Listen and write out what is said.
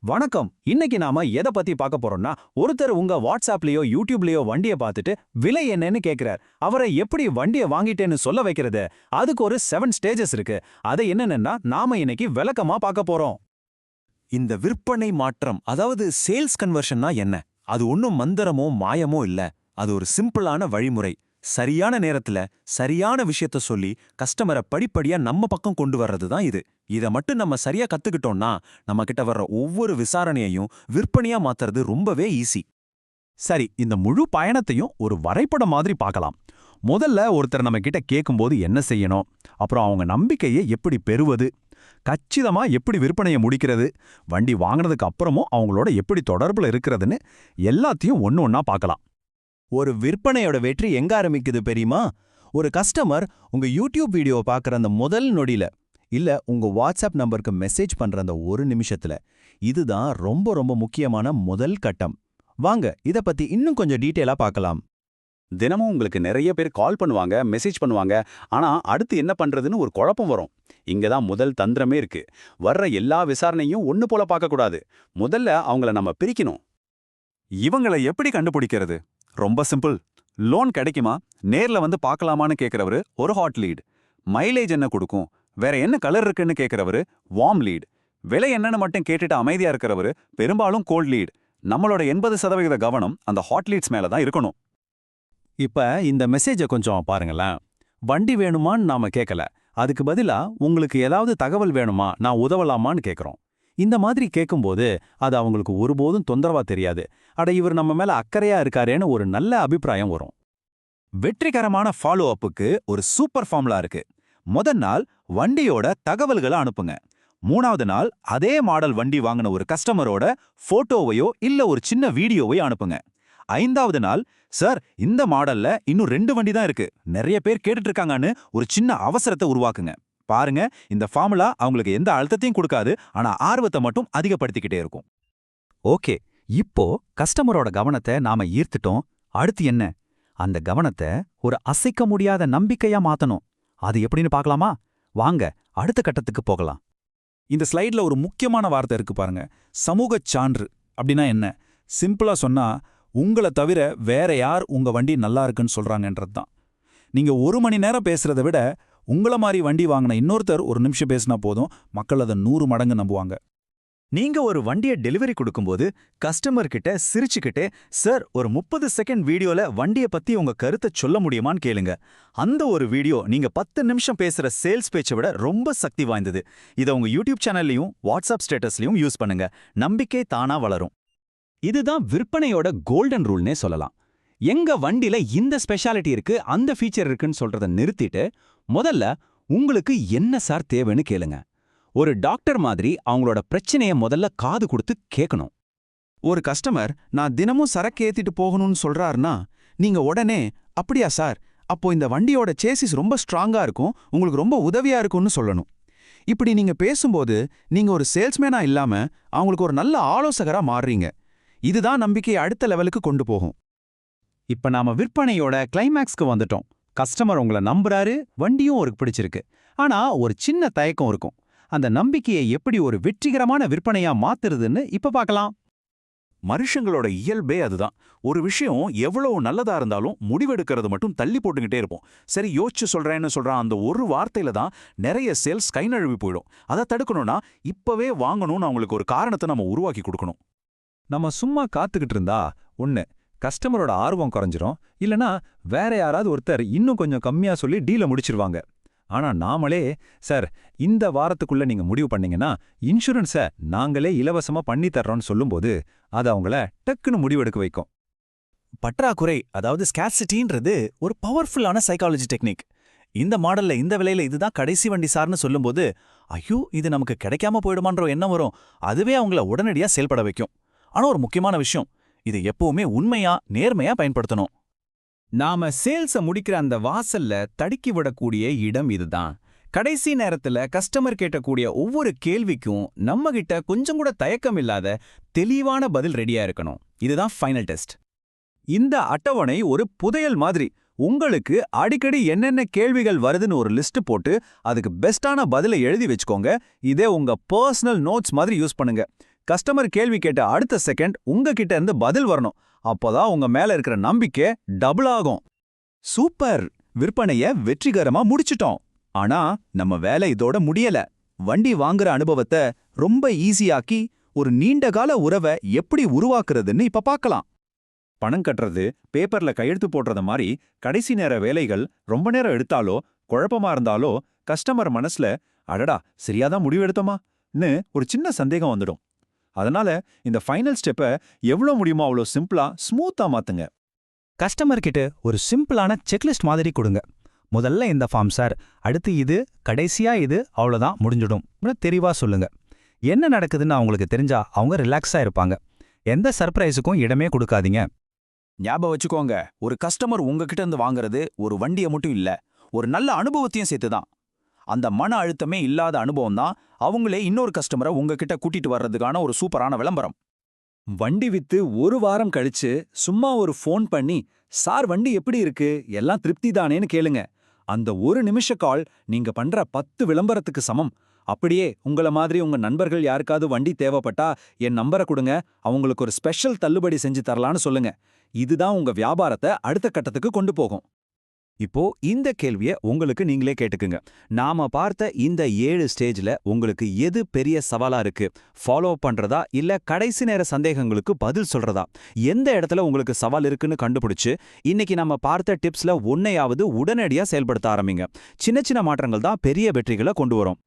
வணக்கம். இன்னைக்கு நாம எதை பத்தி பார்க்க போறோம்னா, ஒருத்தர் உங்க வாட்ஸ்அப்லயோ யூடியூப்லயோ வண்டியை பார்த்துட்டு விலை என்னன்னு கேக்குறார். அவரை எப்படி வண்டியை வாங்கிட்டேன்னு சொல்ல வைக்கிறது? அதுக்கு ஒரு 7 ஸ்டேஜஸ் இருக்கு. அது என்னன்னா நாம இன்னைக்கு விளக்கமா பார்க்க போறோம். இந்த விற்பனை மாற்றம், அதாவது சேல்ஸ் கன்வர்ஷன்னா என்ன? அது ஒன்றும் மந்திரமோ மாயமோ இல்ல. அது ஒரு சிம்பிளான வழிமுறை. சரியான நேரத்துல சரியான விஷயத்த சொல்லி கஸ்டமரை படிப்படியா நம்ம பக்கம் கொண்டு வர்றது தான் இது. இத மட்டும் நம்ம சரியா கத்துக்கிட்டோம்னா நம்ம கிட்ட வர்ற ஒவ்வொரு விசாரணையையும் விற்பனையா மாத்துறது ரொம்பவே ஈஸி. சரி, இந்த முழு பயணத்தையும் ஒரு வரைபடம் மாதிரி பார்க்கலாம். முதல்ல ஒருத்தர் நம்ம கிட்ட கேட்கும்போது என்ன செய்யணும், அப்புறம் அவங்க நம்பிக்கையை எப்படி பெறுவது, கச்சிதமா எப்படி விற்பனையை முடிக்கிறது, வண்டி வாங்கினதுக்கு அப்புறமும் அவங்களோட எப்படி தொடர்புல இருக்கிறதுன்னு எல்லாத்தையும் ஒன்னு ஒன்னா பார்க்கலாம். ஒரு விற்பனையோட வெற்றி எங்க ஆரம்பிக்குது தெரியுமா? ஒரு கஸ்டமர் உங்க யூடியூப் வீடியோவை பார்க்குற அந்த முதல் நொடியில, இல்ல உங்க வாட்ஸ்அப் நம்பருக்கு மெசேஜ் பண்ற அந்த ஒரு நிமிஷத்துல. இதுதான் ரொம்ப ரொம்ப முக்கியமான முதல் கட்டம். வாங்க இத பத்தி இன்னும் கொஞ்சம் டீட்டெயிலா பார்க்கலாம். தினமும் உங்களுக்கு நிறைய பேர் கால் பண்ணுவாங்க, மெசேஜ் பண்ணுவாங்க. ஆனா அடுத்து என்ன பண்றதுன்னு ஒரு குழப்பம் வரும். இங்க தான் முதல் தந்திரமே இருக்கு. வர்ற எல்லா விசாரணையும் ஒண்ணு போல பார்க்கக்கூடாது. முதல்ல அவங்கள நம்ம பிரிக்கணும். இவங்களை எப்படி கண்டுபிடிக்கிறது? ரொம்ப சிம்பிள். லோன் கிடைக்குமா, நேர்ல வந்து பார்க்கலாமான்னு கேட்கிறவரு ஒரு ஹாட் லீட். மைலேஜ் என்ன கொடுக்கும், வேற என்ன கலர் இருக்குன்னு கேட்கிறவரு வார்ம் லீட். விலை என்னன்னு மட்டும் கேட்டுட்டு அமைதியா இருக்கிறவரு பெரும்பாலும் கோல்ட் லீட். நம்மளோட 80% கவனம் அந்த ஹாட் லீட்ஸ் மேல தான் இருக்கணும். இப்ப இந்த மெசேஜை கொஞ்சம் பாருங்களேன். வண்டி வேணுமான்னு நாம கேட்கல. அதுக்கு பதிலா உங்களுக்கு ஏதாவது தகவல் வேணுமா, நான் உதவலாமான்னு கேட்குறோம். இந்த மாதிரி கேட்கும்போது அது அவங்களுக்கு ஒருபோதும் தொந்தரவா தெரியாது. அட, இவர் நம்ம மேல அக்கறையா இருக்காரேன்னு ஒரு நல்ல அபிப்பிராயம் வரும். வெற்றிகரமான ஃபாலோ அப்புக்கு ஒரு சூப்பர் ஃபார்முலா இருக்கு. முதல் நாள் வண்டியோட தகவல்களை அனுப்புங்க. 3வது நாள் அதே மாடல் வண்டி வாங்கின ஒரு கஸ்டமரோட போட்டோவையோ இல்ல ஒரு சின்ன வீடியோவையோ அனுப்புங்க. 5வது நாள், சார் இந்த மாடல்ல இன்னும் 2 வண்டி தான் இருக்கு, நிறைய பேர் கேட்டுட்டு இருக்காங்கன்னு ஒரு சின்ன அவசரத்தை உருவாக்குங்க. பாருங்க, இந்த ஃபார்முலா அவங்களுக்கு எந்த அழுத்தத்தையும் கொடுக்காது, ஆனா ஆர்வத்தை மட்டும் அதிகப்படுத்திக்கிட்டே இருக்கும். ஓகே, இப்போ கஸ்டமரோட கவனத்தை நாம ஈர்த்துட்டோம். அடுத்து என்ன? அந்த கவனத்தை ஒரு அசைக்க முடியாத நம்பிக்கையா மாத்தணும். அது எப்படின்னு பார்க்கலாமா? வாங்க அடுத்த கட்டத்துக்கு போகலாம். இந்த ஸ்லைட்ல ஒரு முக்கியமான வார்த்தை இருக்கு பாருங்க. சமூகச் சான்று அப்படின்னா என்ன? சிம்பிளா சொன்னா, உங்களை தவிர வேற யார் உங்க வண்டி நல்லா இருக்குன்னு சொல்றாங்கன்றது தான். நீங்க 1 மணி நேரம் பேசுறத விட உங்கள மாதிரி வண்டி வாங்கின இன்னொருத்தர் 1 நிமிஷம் பேசினா போதும், மக்கள் அதை 100 மடங்கு நம்புவாங்க. நீங்க ஒரு வண்டியை டெலிவரி கொடுக்கும்போது கஸ்டமர் கிட்ட சிரிச்சுக்கிட்டே, சார் ஒரு 30 செகண்ட் வீடியோல வண்டியை பத்தி உங்க கருத்தை சொல்ல முடியுமான்னு கேளுங்க. அந்த ஒரு வீடியோ நீங்க 10 நிமிஷம் பேசுற சேல்ஸ் பேச்சை விட ரொம்ப சக்தி வாய்ந்தது. இதை உங்க யூடியூப் சேனல்லையும் வாட்ஸ்அப் ஸ்டேட்டஸ்லையும் யூஸ் பண்ணுங்க. நம்பிக்கை தானா வளரும். இதுதான் விற்பனையோட கோல்டன் ரூல்னே சொல்லலாம். எங்க வண்டியில இந்த ஸ்பெஷாலிட்டி இருக்கு, அந்த ஃபீச்சர் இருக்குன்னு சொல்றத நிறுத்திட்டு முதல்ல உங்களுக்கு என்ன சார் தேவைன்னு கேளுங்க. ஒரு டாக்டர் மாதிரி அவங்களோட பிரச்சனையை முதல்ல காது கொடுத்து கேட்கணும். ஒரு கஸ்டமர் நான் தினமும் சரக்கு ஏத்திட்டு போகணும்னு சொல்றாருன்னா, நீங்க உடனே அப்படியா சார், அப்போ இந்த வண்டியோட சேசிஸ் ரொம்ப ஸ்ட்ராங்கா இருக்கும், உங்களுக்கு ரொம்ப உதவியா இருக்கும்னு சொல்லணும். இப்படி நீங்க பேசும்போது நீங்க ஒரு சேல்ஸ்மேனா இல்லாம அவங்களுக்கு ஒரு நல்ல ஆலோசகரா மாறுறீங்க. இதுதான் நம்பிக்கையை அடுத்த லெவலுக்கு கொண்டு போகும். இப்ப நாம விற்பனையோட கிளைமேக்ஸ்க்கு வந்துட்டோம். கஸ்டமர் உங்களை நம்புறாரு, வண்டியும் அவருக்கு பிடிச்சிருக்கு. ஆனா ஒரு சின்ன தயக்கம் இருக்கும். அந்த நம்பிக்கையை எப்படி ஒரு வெற்றிகரமான விற்பனையா மாத்துறதுன்னு இப்ப பார்க்கலாம். மனுஷங்களோட இயல்பே அதுதான். ஒரு விஷயம் எவ்வளவு நல்லதா இருந்தாலும் முடிவெடுக்கிறது மட்டும் தள்ளி போட்டுக்கிட்டே இருப்போம். சரி, யோசிச்சு சொல்றேன்னு சொல்றான் அந்த ஒரு வார்த்தையில தான் நிறைய சேல்ஸ் கை நழுவி போயிடும். அதை தடுக்கணும்னா இப்பவே வாங்கணும்னு அவங்களுக்கு ஒரு காரணத்தை நம்ம உருவாக்கி கொடுக்கணும். நம்ம சும்மா காத்துக்கிட்டு இருந்தா ஒண்ணு கஸ்டமரோட ஆர்வம் குறைஞ்சிரும், இல்லனா வேற யாராவது ஒருத்தர் இன்னும் கொஞ்சம் கம்மியா சொல்லி டீலை முடிச்சிருவாங்க. ஆனா நாமளே, சார் இந்த வாரத்துக்குள்ள நீங்க முடிவு பண்ணீங்கன்னா இன்சூரன்ஸை நாங்களே இலவசமா பண்ணி தர்றோம்னு சொல்லும்போது அது அவங்கள டக்குன்னு முடிவெடுக்க வைக்கும். பற்றாக்குறை, அதாவது ஸ்கேர்சிட்டின்றது ஒரு பவர்ஃபுல்லான சைக்காலஜி டெக்னிக். இந்த மாடல்ல இந்த விலையில இதுதான் கடைசி வண்டி சார்னு சொல்லும்போது, ஐயோ இது நமக்கு கிடைக்காம போயிடுமான்ற எண்ணம் வரும். அதுவே அவங்கள உடனடியா செயல்பட வைக்கும். ஆனா ஒரு முக்கியமான விஷயம், இது எப்பவுமே உண்மையா நேர்மையா பயன்படுத்தணும். நாம சேல்ஸ முடிக்கிற அந்த வாசல்ல தடுக்கி விடக்கூடிய இடம் இதுதான். கடைசி நேரத்துல கஸ்டமர் கேட்கக்கூடிய ஒவ்வொரு கேள்விக்கும் நம்ம கிட்ட கொஞ்சம் கூட தயக்கம் இல்லாத தெளிவான பதில் ரெடியா இருக்கணும். இதுதான் ஃபைனல் டெஸ்ட். இந்த அட்டவணை ஒரு புதையல் மாதிரி. உங்களுக்கு அடிக்கடி என்னென்ன கேள்விகள் வருதுன்னு ஒரு லிஸ்ட் போட்டு அதுக்கு பெஸ்டான பதிலை எழுதி வச்சுக்கோங்க. இதே உங்க பர்சனல் நோட்ஸ் மாதிரி யூஸ் பண்ணுங்க. கஸ்டமர் கேள்வி கேட்ட அடுத்த செகண்ட் உங்ககிட்ட இருந்து பதில் வரணும். அப்போதான் உங்க மேல இருக்கிற நம்பிக்கை டபுள் ஆகும். சூப்பர்! விற்பனைய வெற்றிகரமா முடிச்சிட்டோம். ஆனா நம்ம வேலை இதோட முடியல. வண்டி வாங்குற அனுபவத்தை ரொம்ப ஈஸியாக்கி ஒரு நீண்டகால உறவை எப்படி உருவாக்குறதுன்னு இப்ப பார்க்கலாம். பணம் கட்டுறது, பேப்பர்ல கையெழுத்து போடுறத மாதிரி கடைசி நேர வேலைகள் ரொம்ப நேரம் எடுத்தாலோ குழப்பமா இருந்தாலோ கஸ்டமர் மனசுல அடடா சரியாதான் முடிவு எடுத்தோமான்னு ஒரு சின்ன சந்தேகம் வந்துடும். அதனால இந்த ஃபைனல் ஸ்டெப்பை எவ்வளோ முடியுமோ அவ்வளோ சிம்பிளா ஸ்மூத்தா மாத்துங்க. கஸ்டமர் கிட்ட ஒரு சிம்பிளான செக்லிஸ்ட் மாதிரி கொடுங்க. முதல்ல இந்த ஃபார்ம் சார், அடுத்து இது, கடைசியா இது, அவ்வளோதான் முடிஞ்சிடும். தெளிவா சொல்லுங்க. என்ன நடக்குதுன்னு அவங்களுக்கு தெரிஞ்சா அவங்க ரிலாக்ஸா இருப்பாங்க. எந்த சர்ப்ரைஸுக்கும் இடமே கொடுக்காதீங்க. ஞாபகம் வச்சுக்கோங்க, ஒரு கஸ்டமர் உங்ககிட்ட இருந்து வாங்குறது ஒரு வண்டியை மட்டும் இல்ல, ஒரு நல்ல அனுபவத்தையும் சேர்த்துதான். அந்த மன அழுத்தமே இல்லாத அனுபவம் தான் அவங்களே இன்னொரு கஸ்டமரை உங்ககிட்ட கூட்டிட்டு வர்றதுக்கான ஒரு சூப்பரான விளம்பரம். வண்டி வித்து ஒரு வாரம் கழிச்சு சும்மா ஒரு ஃபோன் பண்ணி, சார் வண்டி எப்படி இருக்கு, எல்லாம் திருப்தி தானேன்னு கேளுங்க. அந்த ஒரு நிமிஷ கால் நீங்க பண்ற 10 விளம்பரத்துக்கு சமம். அப்படியே உங்கள மாதிரி உங்க நண்பர்கள் யாருக்காவது வண்டி தேவைப்பட்டா என் நம்பரை கொடுங்க, அவங்களுக்கு ஒரு ஸ்பெஷல் தள்ளுபடி செஞ்சு தரலான்னு சொல்லுங்க. இதுதான் உங்க வியாபாரத்தை அடுத்த கட்டத்துக்கு கொண்டு போகும். இப்போ இந்த கேள்விய உங்களுக்கு நீங்களே கேட்டுக்குங்க. நாம பார்த்த இந்த 7 ஸ்டேஜ்ல உங்களுக்கு எது பெரிய சவாலா இருக்கு? ஃபாலோ பண்றதா இல்ல கடைசி நேர சந்தேகங்களுக்கு பதில் சொல்றதா? எந்த இடத்துல உங்களுக்கு சவால் இருக்குன்னு கண்டுபிடிச்சு இன்னைக்கு நம்ம பார்த்த டிப்ஸ்ல ஒன்னையாவது உடனடியா செயல்படுத்த ஆரம்பிங்க. சின்ன சின்ன மாற்றங்கள் தான் பெரிய வெற்றிகளை கொண்டு வரும்.